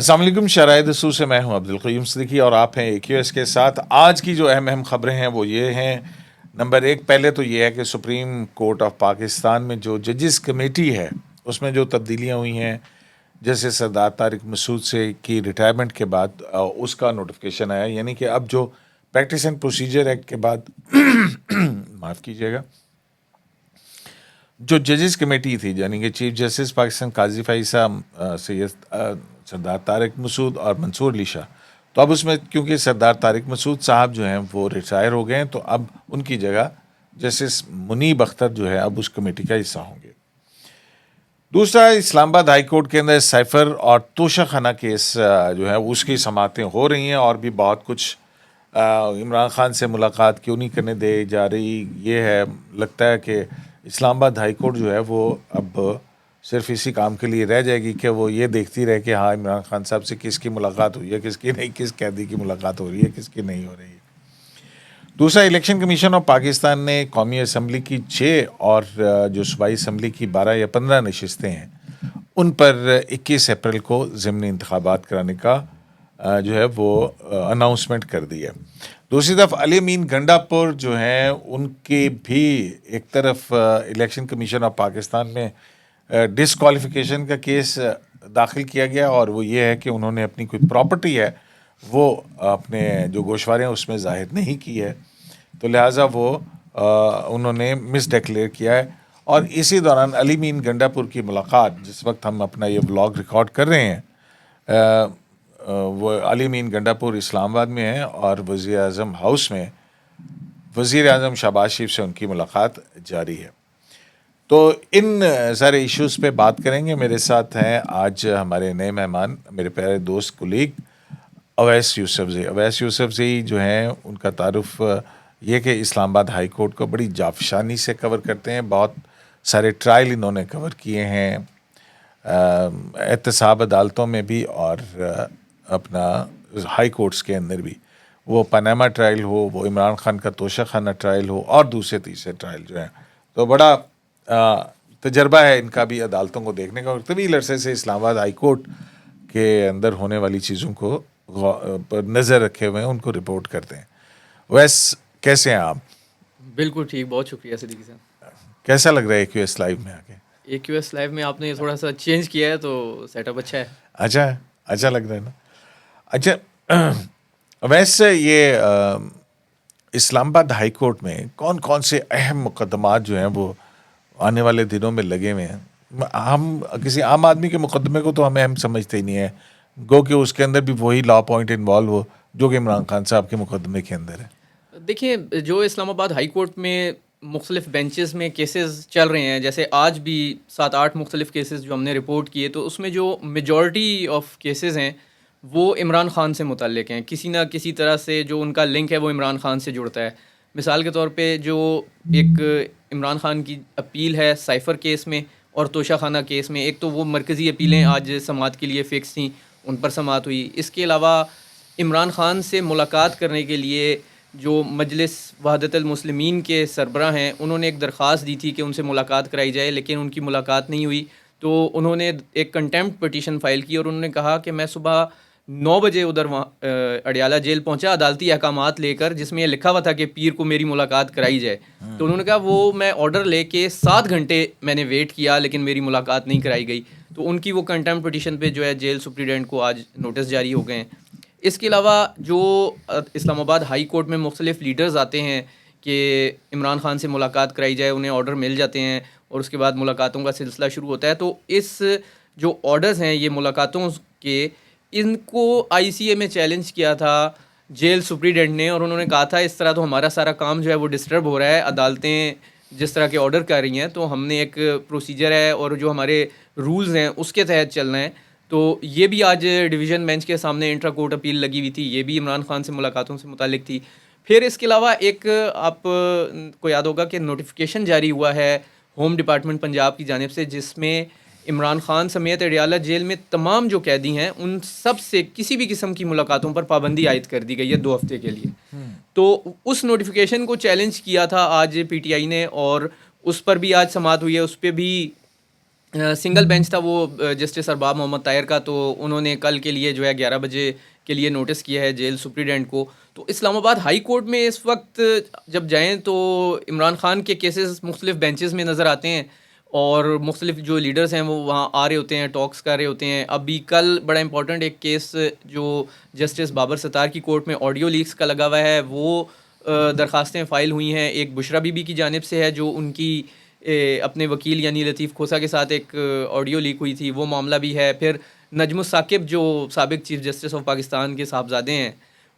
अस्सलाम वालेकुम। शराए दस्तूर से मैं हूं अब्दुल क़य्यूम सिद्दीकी और आप हैं AQS के साथ। आज की जो अहम खबरें हैं वो ये हैं। नंबर एक, पहले तो ये है कि सुप्रीम कोर्ट ऑफ पाकिस्तान में जो जजेस कमेटी है उसमें जो तब्दीलियां हुई हैं, जैसे सरदार तारिक मसूद से की रिटायरमेंट के बाद उसका नोटिफिकेशन आया, यानी कि अब जो प्रैक्टिस एंड प्रोसीजर एक्ट के बाद माफ़ कीजिएगा, जो जजेस कमेटी थी यानी कि चीफ जस्टिस पाकिस्तान काजी फाइसा, सैयद सरदार तारिक मसूद और मंसूर अली शाह, तो अब उसमें क्योंकि सरदार तारिक मसूद साहब जो हैं वो रिटायर हो गए हैं, तो अब उनकी जगह जस्टिस मुनीब अख्तर जो है अब उस कमेटी का हिस्सा होंगे। दूसरा, इस्लामाबाद हाई कोर्ट के अंदर साइफर और तोशाखाना केस जो है उसकी समातें हो रही हैं और भी बहुत कुछ। इमरान खान से मुलाकात क्यों नहीं करने दे जा रही, ये है। लगता है कि इस्लामाबाद हाई कोर्ट जो है वो अब सिर्फ इसी काम के लिए रह जाएगी कि वो ये देखती रहे कि हाँ, इमरान खान साहब से किसकी मुलाकात हुई है, किसकी नहीं, किस कैदी की मुलाकात हो रही है, किसकी नहीं हो रही है। दूसरा, इलेक्शन कमीशन ऑफ पाकिस्तान ने कौमी असम्बली की 6 और जो सूबाई असम्बली की 12 या 15 नशिस्तें हैं उन पर 21 अप्रैल को ज़िमनी इंतखाबात कराने का जो है वो अनाउंसमेंट कर दी है। दूसरी तरफ अली अमीन गंडापुर जो हैं उनके भी एक तरफ इलेक्शन कमीशन ऑफ पाकिस्तान में डिसक्वालिफिकेशन का केस दाखिल किया गया और वो ये है कि उन्होंने अपनी कोई प्रॉपर्टी है वो अपने जो गोशवारे हैं उसमें जाहिर नहीं की है, तो लिहाजा वो उन्होंने मिस डिक्लेयर किया है। और इसी दौरान अली अमीन गंडापुर की मुलाकात, जिस वक्त हम अपना ये व्लॉग रिकॉर्ड कर रहे हैं, वो अली अमीन गंडापुर इस्लामाबाद में है और वज़ीर आज़म हाउस में वज़ीर आज़म शहबाज शरीफ से उनकी मुलाकात जारी है। तो इन सारे इश्यूज़ पे बात करेंगे। मेरे साथ हैं आज हमारे नए मेहमान, मेरे प्यारे दोस्त कुलीग अवैस यूसुफज़ई। अवैस यूसुफज़ई जो हैं उनका तारुफ ये कि इस्लामाबाद हाई कोर्ट को बड़ी जाफशानी से कवर करते हैं। बहुत सारे ट्रायल इन्होंने कवर किए हैं, एहतसाब अदालतों में भी और अपना हाई कोर्ट्स के अंदर भी। वो पनामा ट्रायल हो, वो इमरान खान का तोशाखाना ट्रायल हो और दूसरे तीसरे ट्रायल जो हैं, तो बड़ा तजर्बा है इनका भी अदालतों को देखने का और तवील अरसे से इस्लामाबाद हाई कोर्ट के अंदर होने वाली चीज़ों को पर नज़र रखे हुए हैं, उनको रिपोर्ट करते हैं। वैसे कैसे हैं आप? बिल्कुल ठीक, बहुत शुक्रिया सिद्दीकी साहब। कैसा लग रहा है AQS लाइव में आके? AQS लाइव में आपने थोड़ा सा चेंज किया है तो सेटअप अच्छा है। अच्छा है, अच्छा लग रहा है ना। अच्छा, वैसे ये इस्लामाबाद हाई कोर्ट में कौन कौन से अहम मुकदमात जो हैं वो आने वाले दिनों में लगे हुए हैं? हम किसी आम आदमी के मुकदमे को तो हमें हम समझते ही नहीं है, गो कि उसके अंदर भी वही लॉ पॉइंट इन्वॉल्व हो जो कि इमरान खान साहब के मुकदमे के अंदर है। देखिए, जो इस्लामाबाद हाई कोर्ट में मुख्तलिफ बेंचेस में केसेस चल रहे हैं, जैसे आज भी 7-8 मुख्तलिफ केसेस जो हमने रिपोर्ट किए, तो उसमें जो मेजॉरिटी ऑफ केसेस हैं वो इमरान खान से मुतल्लिक हैं। किसी ना किसी तरह से जो उनका लिंक है वो इमरान खान से जुड़ता है। मिसाल के तौर पे जो एक इमरान खान की अपील है साइफ़र केस में और तोशाखाना केस में, एक तो वो मरकज़ी अपीलें आज समाअत के लिए फ़िक्स थी, उन पर समाअत हुई। इसके अलावा इमरान खान से मुलाकात करने के लिए जो मजलिस वहदतुल मुस्लिमीन के सरबराह हैं, उन्होंने एक दरख्वास्त दी थी कि उनसे मुलाकात कराई जाए, लेकिन उनकी मुलाकात नहीं हुई। तो उन्होंने एक कंटेम्प्ट पिटीशन फ़ाइल की और उन्होंने कहा कि मैं सुबह 9 बजे उधर वहाँ अडियाला जेल पहुँचा अदालती अहकामात लेकर, जिसमें यह लिखा हुआ था कि पीर को मेरी मुलाकात कराई जाए। तो उन्होंने कहा वो मैं ऑर्डर लेके 7 घंटे मैंने वेट किया लेकिन मेरी मुलाकात नहीं कराई गई। तो उनकी वो कंटेम्प्ट पिटीशन पे जो है जेल सुप्रीडेंट को आज नोटिस जारी हो गए हैं। इसके अलावा जो इस्लामाबाद हाई कोर्ट में मुख्तलिफ लीडर्स आते हैं कि इमरान खान से मुलाकात कराई जाए, उन्हें ऑर्डर मिल जाते हैं और उसके बाद मुलाकातों का सिलसिला शुरू होता है। तो इस जो ऑर्डर्स हैं ये मुलाकातों के, इनको ICA में चैलेंज किया था जेल सुप्रीडेंट ने और उन्होंने कहा था इस तरह तो हमारा सारा काम जो है वो डिस्टर्ब हो रहा है, अदालतें जिस तरह के ऑर्डर कर रही हैं, तो हमने एक प्रोसीजर है और जो हमारे रूल्स हैं उसके तहत चलना है। तो ये भी आज डिवीज़न बेंच के सामने इंट्रा कोर्ट अपील लगी हुई थी, ये भी इमरान खान से मुलाकातों से मुतालिक थी। फिर इसके अलावा एक आप को याद होगा कि नोटिफिकेशन जारी हुआ है होम डिपार्टमेंट पंजाब की जानिब से, जिसमें इमरान खान समेत अडियाला जेल में तमाम जो कैदी हैं उन सब से किसी भी किस्म की मुलाकातों पर पाबंदी आयद कर दी गई है 2 हफ्ते के लिए। तो उस नोटिफिकेशन को चैलेंज किया था आज PTI ने और उस पर भी आज समाअत हुई है। उस पर भी सिंगल बेंच था वो जस्टिस अरबाब मोहम्मद ताहिर का, तो उन्होंने कल के लिए जो है 11 बजे के लिए नोटिस किया है जेल सुप्रीडेंट को। तो इस्लामाबाद हाई कोर्ट में इस वक्त जब जाएं तो इमरान खान के केसेस मुख्तलिफ बेंचेस में नज़र आते हैं और मुख्तलिफ जो लीडर्स हैं वो वहाँ आ रहे होते हैं, टॉक्स कर रहे होते हैं। अभी कल बड़ा इंपॉर्टेंट एक केस जो जस्टिस बाबर सत्तार की कोर्ट में ऑडियो लीक्स का लगा हुआ है, वो दरखास्तें फ़ाइल हुई हैं। एक बुशरा बीबी की जानिब से है जो उनकी अपने वकील यानी लतीफ़ खोसा के साथ एक ऑडियो लीक हुई थी, वो मामला भी है। फिर नजमुस साकिब जो साबिक चीफ़ जस्टिस ऑफ पाकिस्तान के साहबजादे हैं,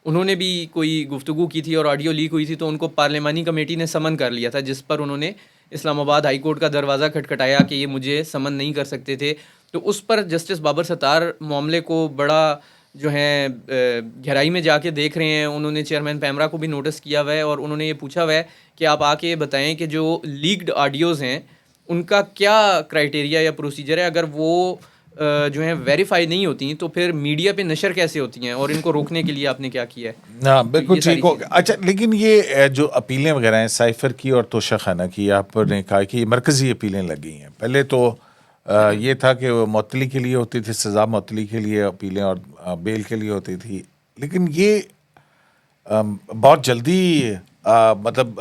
उन्होंने भी कोई गुफ्तगू की थी और ऑडियो लीक हुई थी, तो उनको पार्लिमानी कमेटी ने समन कर लिया था, जिस पर उन्होंने इस्लामाबाद हाई कोर्ट का दरवाज़ा खटखटाया कि ये मुझे समन नहीं कर सकते थे। तो उस पर जस्टिस बाबर सत्तार मामले को बड़ा जो है गहराई में जाके देख रहे हैं। उन्होंने चेयरमैन पैमरा को भी नोटिस किया हुआ है और उन्होंने ये पूछा हुआ है कि आप आके बताएं कि जो लीक्ड ऑडियोज़ हैं उनका क्या क्राइटेरिया या प्रोसीजर है। अगर वो जो है वेरीफाई नहीं होती तो फिर मीडिया पे नशर कैसे होती हैं, और इनको रोकने के लिए आपने क्या किया है? हाँ तो बिल्कुल ये सारी ठीक हो चीज़ें। अच्छा, लेकिन ये जो अपीलें वगैरह हैं साइफर की और तोशा खाना की, आपने कहा कि मरकज़ी अपीलें लगी हैं। पहले तो ये था कि वो मअतली के लिए होती थी, सज़ा मअतली के लिए अपीलें और बेल के लिए होती थी, लेकिन ये बहुत जल्दी मतलब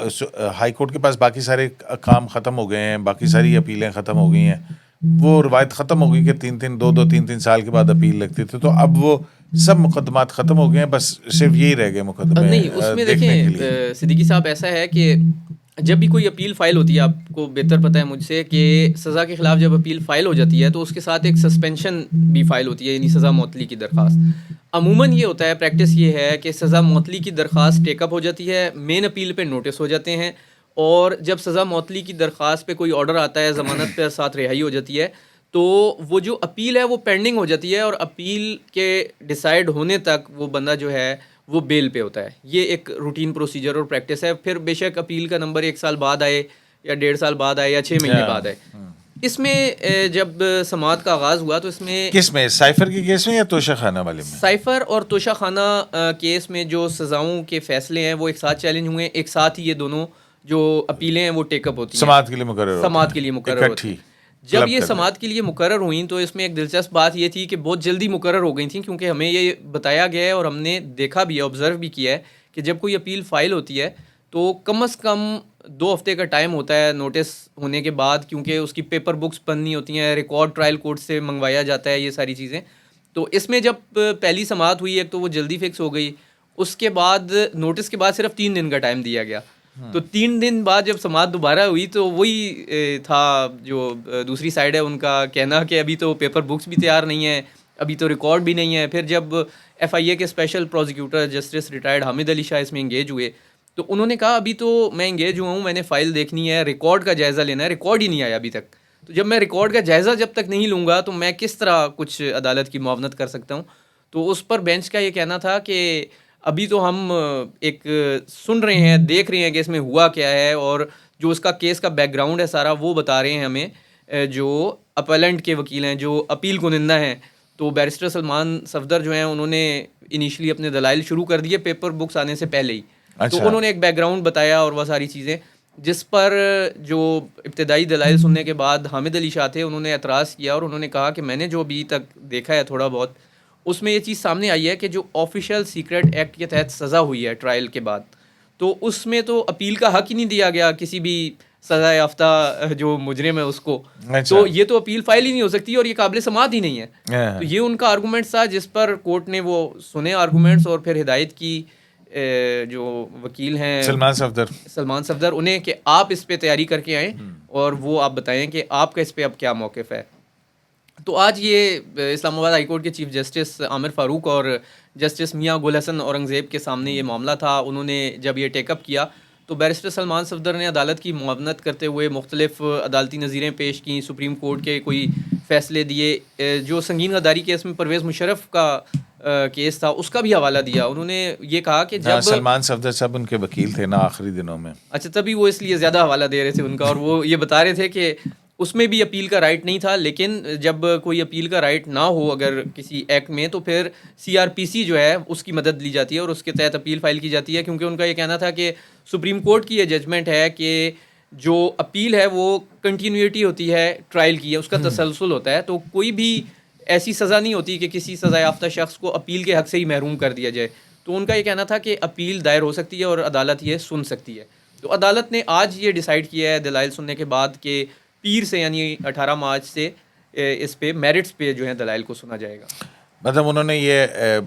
हाई कोर्ट के पास बाकी सारे काम ख़त्म हो गए हैं, बाकी सारी अपीलें ख़त्म हो गई हैं। वो रवायत ख़त्म हो गई कि 3-3 2-2 3-3 साल के बाद अपील लगती थी, तो अब वो सब मुकदमात ख़त्म हो गए हैं, बस सिर्फ यही रह गए मुकदमे नहीं, उसमें देखने के लिए। देखें सिद्दीकी साहब, ऐसा है कि जब भी कोई अपील फ़ाइल होती है, आपको बेहतर पता है मुझसे कि सज़ा के ख़िलाफ़ जब अपील फ़ाइल हो जाती है तो उसके साथ एक सस्पेंशन भी फ़ाइल होती है, यानी सज़ा मुअत्तली की दरख्वास्त। अमूमन ये होता है, प्रैक्टिस ये है कि सज़ा मुअत्तली की दरख्वास्त टेकअप हो जाती है, मेन अपील पे नोटिस हो जाते हैं, और जब सज़ा मुअत्तली की दरख्वास्त पे कोई ऑर्डर आता है, ज़मानत पे साथ रिहाई हो जाती है, तो वो जो अपील है वो पेंडिंग हो जाती है और अपील के डिसाइड होने तक वो बंदा जो है वो बेल पे होता है। ये एक रूटीन प्रोसीजर और प्रैक्टिस है। फिर बेशक अपील का नंबर 1 साल बाद आए या 1.5 साल बाद आए या 6 महीने बाद आए। इसमें जब समाअत का आगाज़ हुआ तो इसमें किस में, साइफर के केस में या तोशा खाना वाले में? साइफ़र और तोशा खाना केस में जो सज़ाओं के फ़ैसले हैं वो एक साथ चैलेंज हुए हैं। एक साथ ही ये दोनों जो अपीलें हैं वो टेकअप होती हैं, समाअत के लिए मुकर्रर होते समाअत हैं, के लिए मुकर्रर होती इकट्ठी हैं। जब क्लब ये करने। समाअत के लिए मुकर्रर हुई तो इसमें एक दिलचस्प बात ये थी कि बहुत जल्दी मुकर्रर हो गई थी, क्योंकि हमें ये बताया गया है और हमने देखा भी है, ऑब्ज़र्व भी किया है कि जब कोई अपील फ़ाइल होती है तो कम से कम 2 हफ़्ते का टाइम होता है नोटिस होने के बाद, क्योंकि उसकी पेपर बुक्स बननी होती हैं, रिकॉर्ड ट्रायल कोर्ट से मंगवाया जाता है, ये सारी चीज़ें। तो इसमें जब पहली समाअत हुई, एक तो वो जल्दी फिक्स हो गई, उसके बाद नोटिस के बाद सिर्फ 3 दिन का टाइम दिया गया। तो 3 दिन बाद जब समाअत दोबारा हुई तो वही था जो दूसरी साइड है उनका कहना कि अभी तो पेपर बुक्स भी तैयार नहीं है, अभी तो रिकॉर्ड भी नहीं है। फिर जब FIA के special prosecutor justice retired Hamid Ali Shah इसमें इंगेज हुए तो उन्होंने कहा अभी तो मैं इंगेज हुआ हूँ, मैंने फ़ाइल देखनी है, रिकॉर्ड का जायज़ा लेना है, रिकॉर्ड ही नहीं आया अभी तक। तो जब मैं रिकॉर्ड का जायज़ा जब तक नहीं लूँगा तो मैं किस तरह कुछ अदालत की मुआवनत कर सकता हूँ। तो उस पर बेंच का ये कहना था कि अभी तो हम एक सुन रहे हैं, देख रहे हैं कि इसमें हुआ क्या है, और जो उसका केस का बैकग्राउंड है सारा वो बता रहे हैं हमें जो अपलेंट के वकील हैं, जो अपील कुनिंदा हैं। तो बैरिस्टर सलमान सफदर जो हैं उन्होंने इनिशियली अपने दलाइल शुरू कर दिए पेपर बुक्स आने से पहले ही। तो अच्छा। उन्होंने एक बैकग्राउंड बताया और वह सारी चीज़ें, जिस पर जो इब्तदाई दलाइल सुनने के बाद हामिद अली शाह थे उन्होंने एतराज़ किया और उन्होंने कहा कि मैंने जो अभी तक देखा है थोड़ा बहुत, उसमें ये चीज़ सामने आई है कि जो ऑफिशियल सीक्रेट एक्ट के तहत सज़ा हुई है ट्रायल के बाद, तो उसमें तो अपील का हक ही नहीं दिया गया किसी भी सज़ा याफ्ता जो मुजरिम है उसको। अच्छा। तो ये तो अपील फाइल ही नहीं हो सकती और ये काबिल समाअत ही नहीं है। हाँ। तो ये उनका आर्गूमेंट्स था, जिस पर कोर्ट ने वो सुने आर्गूमेंट्स और फिर हिदायत की जो वकील हैं सलमान सफदर। सलमान सफदर उन्हें कि आप इस पे तैयारी करके आएँ और वो आप बताएं कि आपका इस पे अब क्या मौक़िफ़ है। तो आज ये इस्लामाबाद हाई कोर्ट के चीफ जस्टिस आमिर फ़ारूक और जस्टिस मियां गुल हसन औरंगज़ेब के सामने ये मामला था। उन्होंने जब ये टेकअप किया तो बैरिस्टर सलमान सफदर ने अदालत की मुआवनत करते हुए मुख्तलिफ अदालती नज़ीरें पेश की, सुप्रीम कोर्ट के कोई फ़ैसले दिए। जो संगीन गद्दारी केस में परवेज़ मुशर्रफ का केस था उसका भी हवाला दिया। उन्होंने ये कहा कि जब सलमान सफदर साहब उनके वकील थे ना आखिरी दिनों में। अच्छा, तभी वो इसलिए ज़्यादा हवाला दे रहे थे उनका, और वो ये बता रहे थे कि उसमें भी अपील का राइट नहीं था, लेकिन जब कोई अपील का राइट ना हो अगर किसी एक्ट में, तो फिर CRPC जो है उसकी मदद ली जाती है और उसके तहत अपील फ़ाइल की जाती है, क्योंकि उनका ये कहना था कि सुप्रीम कोर्ट की ये जजमेंट है कि जो अपील है वो कंटिन्यूटी होती है ट्रायल की है, उसका तसलसल होता है, तो कोई भी ऐसी सज़ा नहीं होती कि किसी सज़ा याफ्ता शख्स को अपील के हक़ से ही महरूम कर दिया जाए। तो उनका ये कहना था कि अपील दायर हो सकती है और अदालत ये सुन सकती है। तो अदालत ने आज ये डिसाइड किया है दलाइल सुनने के बाद कि पीर से यानी 18 मार्च से इस पे मेरिट्स पे जो है दलाइल को सुना जाएगा। मतलब उन्होंने ये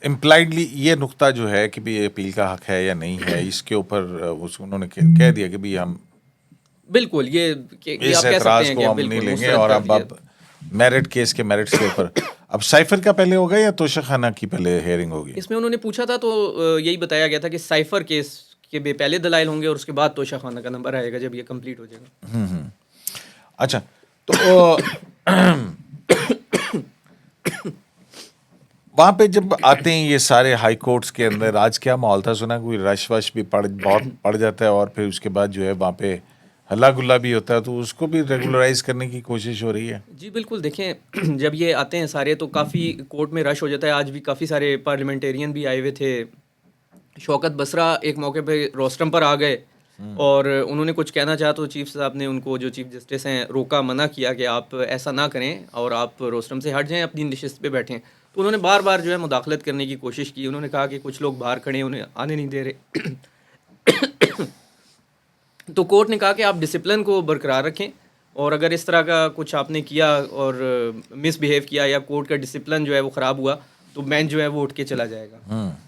इम्प्लाइडली ये नुक्ता जो है कि भी ये अपील का हक है या नहीं है, इसके ऊपर उन्होंने कह दिया कि भी हम बिल्कुल ये इस आप कह सकते एतराज हैं को कि हम नहीं बिल्कुल लेंगे मुस्तरद और कर अब दिया। मेरिट केस के मेरिट्स के ऊपर अब साइफर का पहले होगा या तोशाखाना की पहले हेयरिंग होगी? इसमें उन्होंने पूछा था तो यही बताया गया था कि साइफर केस के पहले दलाइल होंगे और उसके बाद तोशा खाना का नंबर आएगा जब ये कंप्लीट हो जाएगा। अच्छा, तो वहाँ पे जब आते हैं ये सारे हाई कोर्ट्स के अंदर, आज क्या माहौल था? सुना कोई रश वश भी बहुत पड़ जाता है और फिर उसके बाद जो है वहाँ पे हल्ला गुल्ला भी होता है, तो उसको भी रेगुलराइज करने की कोशिश हो रही है? जी बिल्कुल, देखें जब ये आते हैं सारे तो काफ़ी कोर्ट में रश हो जाता है। आज भी काफ़ी सारे पार्लियामेंटेरियन भी आए हुए थे। शौकत बसरा एक मौके पे रोस्टम पर आ गए और उन्होंने कुछ कहना चाहा तो चीफ साहब ने उनको, जो चीफ जस्टिस हैं, रोका, मना किया कि आप ऐसा ना करें और आप रोस्टम से हट जाएं, अपनी नशिस्त पे बैठें। तो उन्होंने बार बार जो है मुदाखलत करने की कोशिश की। उन्होंने कहा कि कुछ लोग बाहर खड़े हैं, उन्हें आने नहीं दे रहे। तो कोर्ट ने कहा कि आप डिसिप्लिन को बरकरार रखें और अगर इस तरह का कुछ आपने किया और मिसबिहेव किया या कोर्ट का डिसिप्लिन जो है वो ख़राब हुआ तो बेंच जो है वो उठ के चला जाएगा।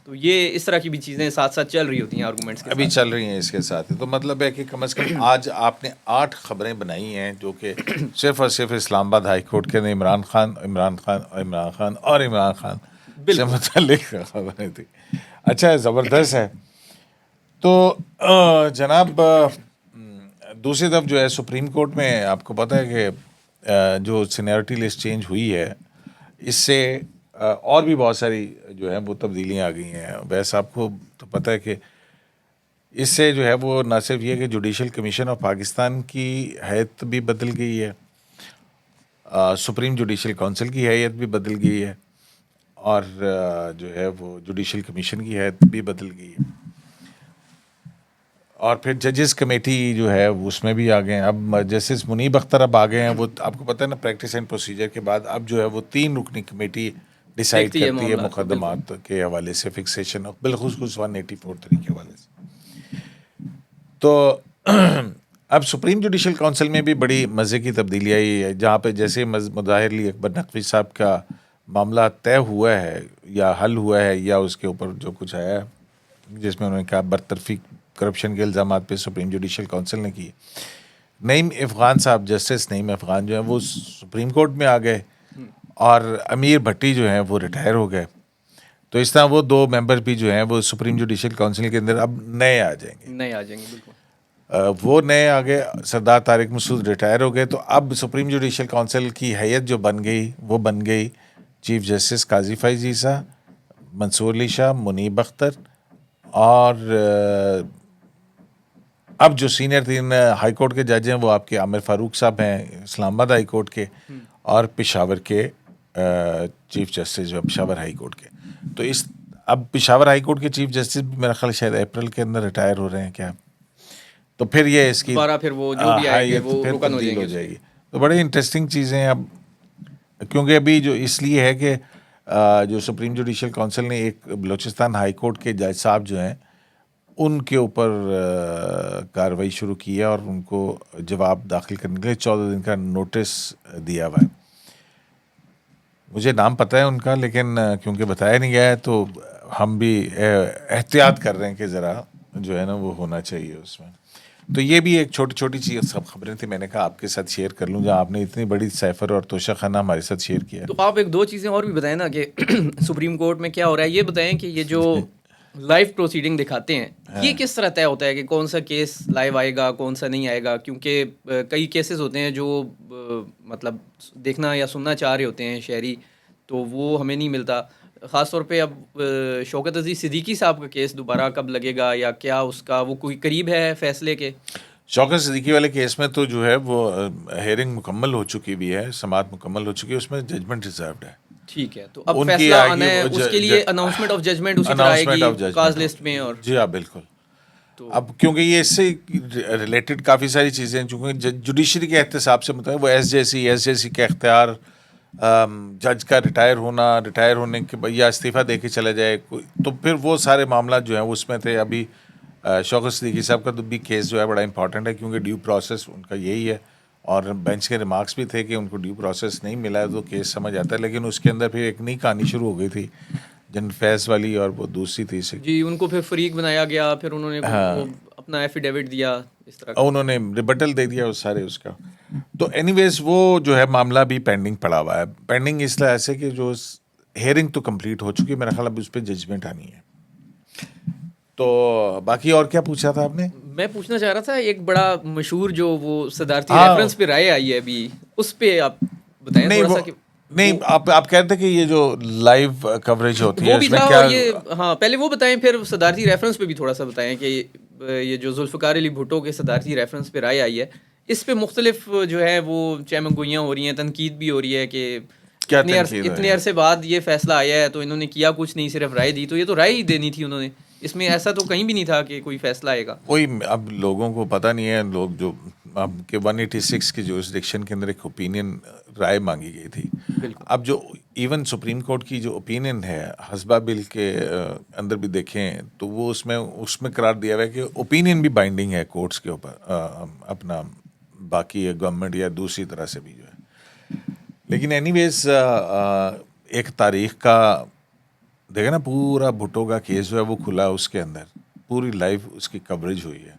तो ये इस तरह की भी चीज़ें साथ साथ चल रही होती हैं आर्गूमेंट्स के अभी साथ। चल रही हैं इसके साथ ही। तो मतलब है कि कम से कम आज आपने 8 खबरें बनाई हैं जो कि सिर्फ और सिर्फ इस्लामाबाद हाई कोर्ट के इमरान खान से बिल्कुल। मुतल्लिक खबरें थी। अच्छा है, ज़बरदस्त है। तो जनाब, दूसरी तरफ जो है सुप्रीम कोर्ट में आपको पता है कि जो सीनियरिटी लिस्ट चेंज हुई है, इससे और भी बहुत सारी जो है वो तब्दीलियाँ आ गई हैं। वैसे आपको तो पता है कि इससे जो है वो ना सिर्फ ये कि जुडिशल कमीशन ऑफ पाकिस्तान की हैत भी बदल गई है, सुप्रीम जुडिशल काउंसिल की हैत भी बदल गई है और जो है वो जुडिशल कमीशन की हैत भी बदल गई है और फिर जजेस कमेटी जो है उसमें भी आ गए हैं। अब जस्टिस मुनीब अख्तर अब आ गए हैं। वो आपको पता है ना, प्रैक्टिस एंड प्रोसीजर के बाद अब जो है वो 3 रुकनी कमेटी डिसाइड देखती है करती है मामला को। बिल्कुल। मुकदमात के हवाले से, फिक्सेशन और बिलखुसूस 184(3) के हवाले से। तो अब सुप्रीम जुडिशल काउंसिल में भी बड़ी मज़े की तब्दीली आई है, जहाँ पे जैसे मुज़ाहिर अली अकबर नकवी साहब का मामला तय हुआ है या हल हुआ है या उसके ऊपर जो कुछ आया है, जिसमें उन्होंने कहा बरतरफी करप्शन के इल्ज़ाम पे सुप्रीम जुडिशल काउंसिल ने किए। नईम अफ़गान साहब, जस्टिस नईम अफ़गान जो हैं वो सुप्रीम कोर्ट में आ गए और अमीर भट्टी जो हैं वो रिटायर हो गए। तो इस तरह वो 2 मेंबर भी जो हैं वो सुप्रीम जुडिशल काउंसिल के अंदर अब नए आ जाएंगे। नए आ जाएंगे। बिल्कुल। वो नए आ गए, सरदार तारिक मसूद रिटायर हो गए। तो अब सुप्रीम जुडिशल काउंसिल की हैयत जो बन गई वो बन गई चीफ जस्टिस काजी फैज़ ईसा, मंसूर अली शाह, मुनीब अख्तर और अब जो सीनियर 3 हाई कोर्ट के जज हैं वो आपके आमिर फारूक साहब हैं इस्लामाबाद हाई कोर्ट के और पेशावर के चीफ जस्टिस जो पेशावर हाई कोर्ट के। तो इस अब पेशावर हाई कोर्ट के चीफ जस्टिस मेरा ख्याल शायद अप्रैल के अंदर रिटायर हो रहे हैं क्या? तो फिर ये इसकी दोबारा फिर वो जो भी आएंगे हैयत वो फिर रुकन हो तब्दील हो जाएंगे जाएगी। तो बड़ी इंटरेस्टिंग चीज़ें हैं अब, क्योंकि अभी जो इसलिए है कि जो सुप्रीम जुडिशल काउंसिल ने एक बलूचिस्तान हाई कोर्ट के जज साहब जो हैं उनके ऊपर कार्रवाई शुरू की है और उनको जवाब दाखिल करने के लिए 14 दिन का नोटिस दिया हुआ है। मुझे नाम पता है उनका, लेकिन क्योंकि बताया नहीं गया है तो हम भी एहतियात कर रहे हैं कि ज़रा जो है ना वो होना चाहिए उसमें। तो ये भी एक छोटी छोटी चीज़ सब खबरें थी, मैंने कहा आपके साथ शेयर कर लूँ जहाँ आपने इतनी बड़ी साइफर और तोशाखाना हमारे साथ शेयर किया। तो आप एक दो चीज़ें और भी बताएं ना कि सुप्रीम कोर्ट में क्या हो रहा है। ये बताएं कि ये जो लाइव प्रोसीडिंग दिखाते हैं ये किस तरह तय होता है कि कौन सा केस लाइव आएगा कौन सा नहीं आएगा, क्योंकि कई केसेस होते हैं जो मतलब देखना या सुनना चाह रहे होते हैं शहरी, तो वो हमें नहीं मिलता। ख़ास तौर पे अब शौकत अजीज़ सिद्दीकी साहब का केस दोबारा कब लगेगा या क्या उसका वो कोई करीब है फैसले के? शौकत सिद्दीकी वाले केस में तो जो है वो हेयरिंग मुकम्मल हो चुकी भी है, समाअत मुकम्मल हो चुकी है, उसमें जजमेंट रिजर्व्ड है। ठीक है, तो अब उनकी फैसला आएगी आना है, उसके लिए अनाउंसमेंट ऑफ जजमेंट उसी तरह आएगी काज लिस्ट में। और जी हाँ बिल्कुल। तो अब क्योंकि ये इससे रिलेटेड काफ़ी सारी चीज़ें हैं, चूँकि जुडिशरी के एहतसाब से मतलब वो एस जे सी का इख्तियार, जज का रिटायर होने के बाद या इस्तीफ़ा दे के चला जाए तो फिर वो सारे मामला जो हैं उसमें थे। अभी शौकत सिद्दीकी साहब का तो भी केस जो है बड़ा इंपॉर्टेंट है, क्योंकि ड्यू प्रोसेस उनका यही है, और बेंच के रिमार्क्स भी थे कि उनको ड्यू प्रोसेस नहीं मिला है तो केस समझ आता है। लेकिन उसके अंदर फिर एक नई कहानी शुरू हो गई थी जनरल फैज़ वाली, और वो दूसरी थी जी, उनको फिर फरीक बनाया गया, फिर उन्होंने वो अपना एफिडेविट दिया, इस तरह का। उन्होंने रिबटल दे दिया उस सारे उसका। तो एनीवेज वो जो है मामला भी पेंडिंग पड़ा हुआ है। पेंडिंग इसलिए ऐसे कि जो हेयरिंग तो कंप्लीट हो चुकी है, मेरा ख्याल अब उस पर जजमेंट आनी है। तो बाकी और क्या पूछा था आपने? मैं पूछना चाह रहा था, एक बड़ा मशहूर जो वो सदारती हाँ। रेफरेंस पे राय आई है अभी, उस पे आप बताएं नहीं थोड़ा वो सा कि नहीं, आप कह रहे थे कि ये जो लाइव कवरेज होती वो है भी इसमें था, क्या? और ये हाँ, पहले वो बताएं, फिर सदारती रेफरेंस पे भी थोड़ा सा बताएं कि ये जो जुल्फ़िकार अली भुट्टो के सदारती रेफरेंस पे राय आई है, इस पे मुख्तलिफ जो है वो चहमगोइयाँ हो रही हैं, तनकीद भी हो रही है कि क्या तनकीद इतने है? अरसे बाद ये फैसला आया है तो इन्होंने किया कुछ नहीं, सिर्फ राय दी। तो ये तो राय ही देनी थी उन्होंने, इसमें ऐसा तो कहीं भी नहीं था कि कोई फैसला आएगा। वही अब लोगों को पता नहीं है, लोग जो अब के 186 की जुरिस्डिक्शन के अंदर एक ओपिनियन राय मांगी गई थी। बिल्कुल। अब जो इवन सुप्रीम कोर्ट की जो ओपिनियन है हस्बा बिल के अंदर भी देखें तो वो उसमें करार दिया हुआ है कि ओपिनियन भी बाइंडिंग है कोर्ट्स के ऊपर, अपना बाकी गवर्नमेंट या दूसरी तरह से भी जो है। लेकिन एनीवेज एक तारीख का देखा ना, पूरा भुट्टो का केस जो है वो खुला है, उसके अंदर पूरी लाइव उसकी कवरेज हुई है।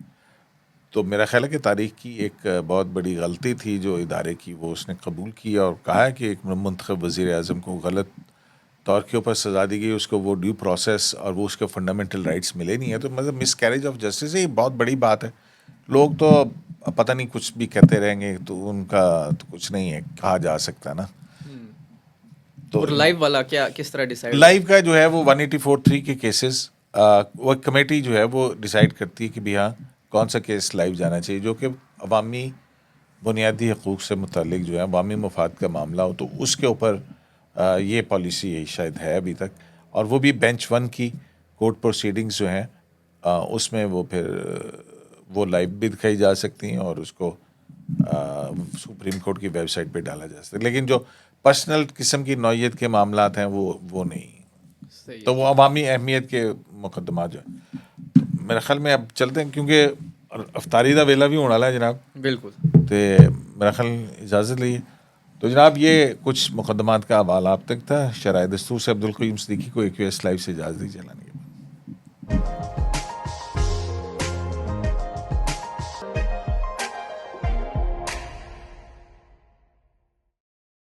तो मेरा ख्याल है कि तारीख की एक बहुत बड़ी गलती थी जो इदारे की, वो उसने कबूल किया और कहा है कि एक मुंतखब वज़ीर आज़म को गलत तौर के ऊपर सज़ा दी गई, उसको वो ड्यू प्रोसेस और वो उसके फंडामेंटल राइट्स मिले नहीं है। तो मतलब मिस कैरेज ऑफ जस्टिस है, ये बहुत बड़ी बात है। लोग तो पता नहीं कुछ भी कहते रहेंगे, तो उनका तो कुछ नहीं है, कहा जा सकता ना। तो और लाइव वाला क्या किस तरह डिसाइड लाइव का जो है वो 184(3) के केसेस, वो कमेटी जो है वो डिसाइड करती है कि भी हाँ कौन सा केस लाइव जाना चाहिए, जो कि अवामी बुनियादी हकूक़ से मुतालिक जो है अवामी मफाद का मामला हो, तो उसके ऊपर ये पॉलिसी यही शायद है अभी तक। और वो भी बेंच 1 की कोर्ट प्रोसीडिंग्स जो हैं उसमें वो फिर वो लाइव भी दिखाई जा सकती हैं और उसको सुप्रीम कोर्ट की वेबसाइट पे डाला जा सकता है। लेकिन जो पर्सनल किस्म की नौयत के मामलात हैं वो नहीं, सही तो है। वो अवामी अहमियत के मुकदमा जो है। तो मेरे ख्याल में अब चलते हैं, क्योंकि अफ्तारी का वेला भी होने वाला है जनाब, बिल्कुल। तो मेरा ख्याल इजाज़त लीजिए। तो जनाब ये कुछ मुकदमात का हवाला आप तक था। शराय दस्तूर से अब्दुल क़य्यूम सिद्दीकी को AQS लाइव से इजाज़त दीजिए।